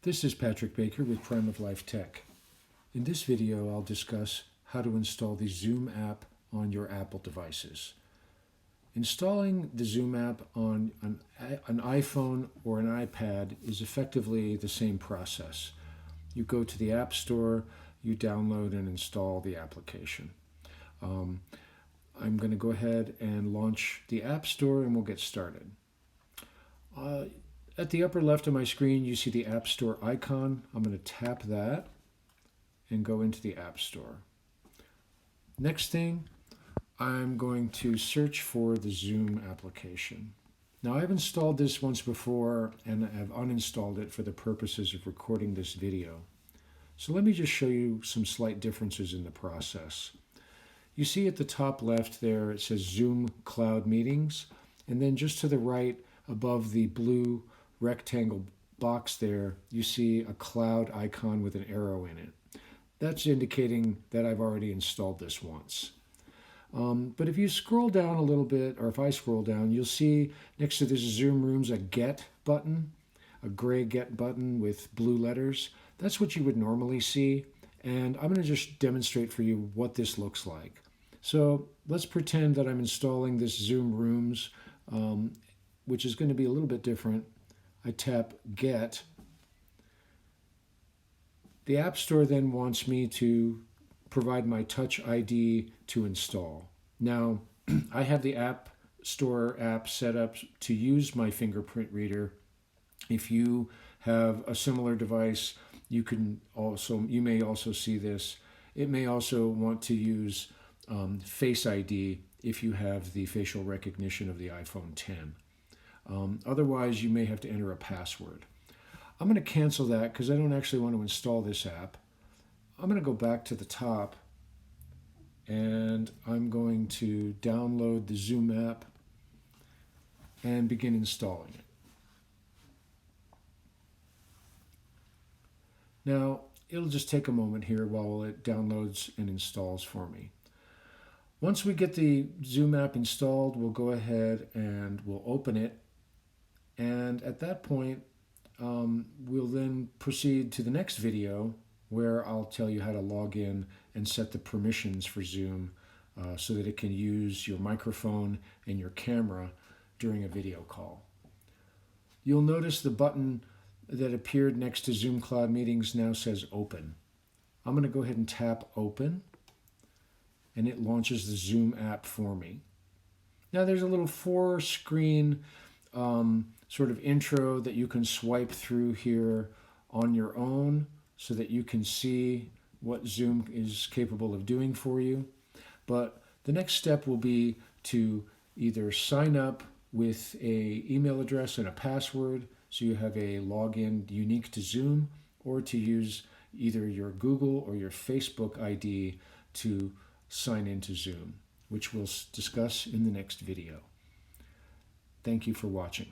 This is Patrick Baker with Prime of Life Tech. In this video, I'll discuss how to install the Zoom app on your Apple devices. Installing the Zoom app on an iPhone or an iPad is effectively the same process. You go to the App Store, you download and install the application. I'm going to go ahead and launch the App Store and we'll get started. At the upper left of my screen, you see the App Store icon. I'm going to tap that and go into the App Store. Next thing, I'm going to search for the Zoom application. Now, I've installed this once before and I've uninstalled it for the purposes of recording this video. So let me just show you some slight differences in the process. You see at the top left there, it says Zoom Cloud Meetings, and then just to the right above the blue rectangle box there, you see a cloud icon with an arrow in it. That's indicating that I've already installed this once. But if you scroll down a little bit, or if I scroll down, you'll see next to this Zoom Rooms a Get button, a gray Get button with blue letters. That's what you would normally see, and I'm going to just demonstrate for you what this looks like. So let's pretend that I'm installing this Zoom Rooms, which is going to be a little bit different. I tap Get. The App Store then wants me to provide my Touch ID to install. Now, I have the App Store app set up to use my fingerprint reader. If you have a similar device, you may also see this. It may also want to use Face ID if you have the facial recognition of the iPhone 10. Otherwise, you may have to enter a password. I'm going to cancel that because I don't actually want to install this app. I'm going to go back to the top and I'm going to download the Zoom app and begin installing it. Now, it'll just take a moment here while it downloads and installs for me. Once we get the Zoom app installed, we'll go ahead and we'll open it. And at that point, we'll then proceed to the next video where I'll tell you how to log in and set the permissions for Zoom so that it can use your microphone and your camera during a video call. You'll notice the button that appeared next to Zoom Cloud Meetings now says Open. I'm going to go ahead and tap Open, and it launches the Zoom app for me. Now there's a little 4-screen sort of intro that you can swipe through here on your own so that you can see what Zoom is capable of doing for you. But the next step will be to either sign up with an email address and a password so you have a login unique to Zoom, or to use either your Google or your Facebook ID to sign into Zoom, which we'll discuss in the next video. Thank you for watching.